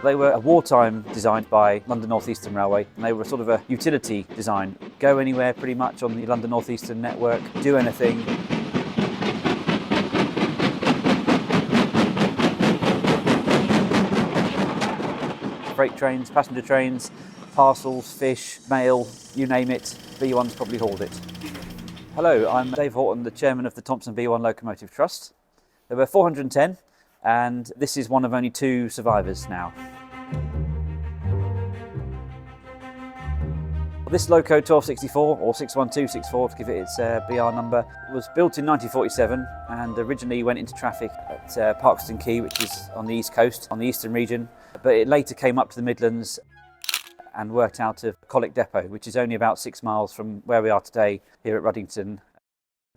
They were a wartime design by London North Eastern Railway, and they were sort of a utility design. Go anywhere pretty much on the London North Eastern network, do anything. Freight trains, passenger trains, parcels, fish, mail, you name it, B1's probably hauled it. Hello, I'm Dave Horton, the chairman of the Thompson B1 Locomotive Trust. There were 410, and this is one of only 2 survivors now. This Loco 1264, or 61264 to give it its BR number, was built in 1947 and originally went into traffic at Parkston Quay, which is on the east coast, on the eastern region, but it later came up to the Midlands and worked out of Colic Depot, which is only about 6 miles from where we are today here at Ruddington.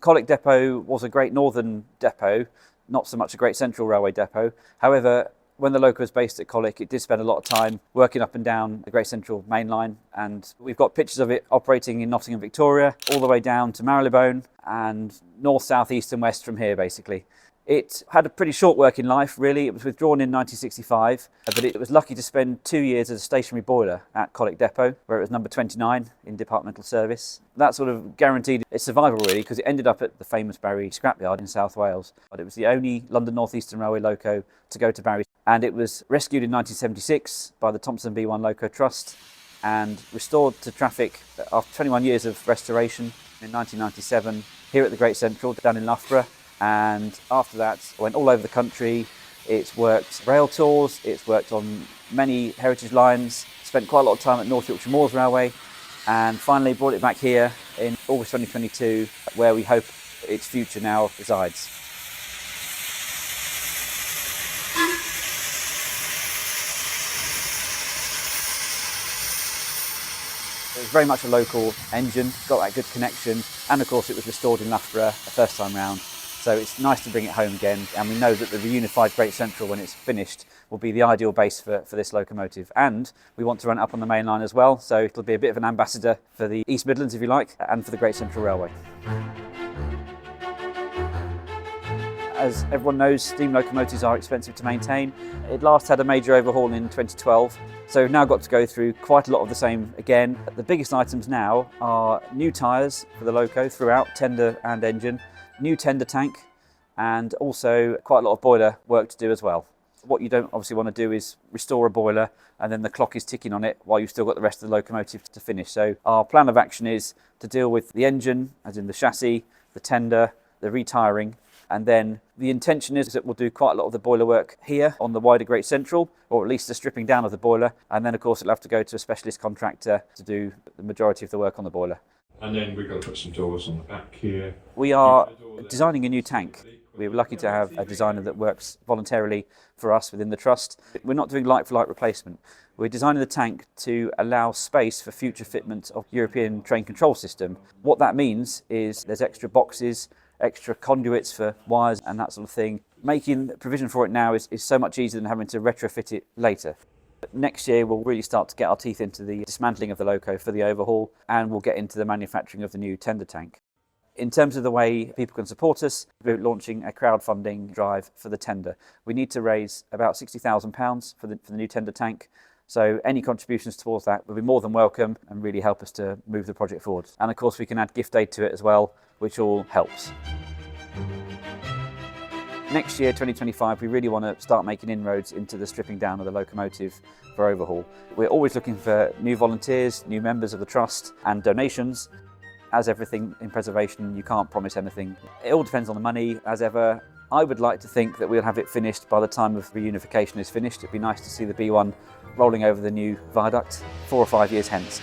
Colic Depot was a Great Northern depot, not so much a Great Central Railway depot. However, when the Loco was based at Colic, it did spend a lot of time working up and down the Great Central main line, and we've got pictures of it operating in Nottingham, Victoria, all the way down to Marylebone and north, south, east and west from here basically. It had a pretty short working life really. It was withdrawn in 1965, but it was lucky to spend 2 years as a stationary boiler at Colic Depot, where it was number 29 in departmental service. That sort of guaranteed its survival really, because it ended up at the famous Barry scrapyard in South Wales. But it was the only London North Eastern Railway Loco to go to Barry, and it was rescued in 1976 by the Thompson B1 Loco Trust and restored to traffic after 21 years of restoration in 1997 here at the Great Central down in Loughborough. And after that, went all over the country. It's worked rail tours, it's worked on many heritage lines, spent quite a lot of time at North Yorkshire Moors Railway, and finally brought it back here in August 2022, where we hope its future now resides. It was very much a local engine, got that good connection, and of course it was restored in Loughborough the first time round. So it's nice to bring it home again, and we know that the reunified Great Central, when it's finished, will be the ideal base for this locomotive. And we want to run it up on the main line as well, so it'll be a bit of an ambassador for the East Midlands, if you like, and for the Great Central Railway. As everyone knows, steam locomotives are expensive to maintain. It last had a major overhaul in 2012, so we've now got to go through quite a lot of the same again. The biggest items now are new tyres for the Loco throughout, tender and engine, new tender tank, and also quite a lot of boiler work to do as well. What you don't obviously want to do is restore a boiler and then the clock is ticking on it while you've still got the rest of the locomotive to finish. So our plan of action is to deal with the engine, as in the chassis, the tender, the retiring, and then the intention is that we'll do quite a lot of the boiler work here on the wider Great Central, or at least the stripping down of the boiler, and then of course it'll have to go to a specialist contractor to do the majority of the work on the boiler. And then we've got to put some doors on the back here. We are designing a new tank. We're lucky to have a designer that works voluntarily for us within the trust. We're not doing like-for-like replacement. We're designing the tank to allow space for future fitment of European train control system. What that means is there's extra boxes, extra conduits for wires and that sort of thing. Making provision for it now is so much easier than having to retrofit it later. Next year we'll really start to get our teeth into the dismantling of the Loco for the overhaul, and we'll get into the manufacturing of the new tender tank. In terms of the way people can support us, we're launching a crowdfunding drive for the tender. We need to raise about £60,000 for the new tender tank, so any contributions towards that will be more than welcome and really help us to move the project forward. And of course we can add gift aid to it as well, which all helps. Next year, 2025, we really want to start making inroads into the stripping down of the locomotive for overhaul. We're always looking for new volunteers, new members of the trust and donations. As everything in preservation, you can't promise anything. It all depends on the money, as ever. I would like to think that we'll have it finished by the time of reunification is finished. It'd be nice to see the B1 rolling over the new viaduct 4 or 5 years hence.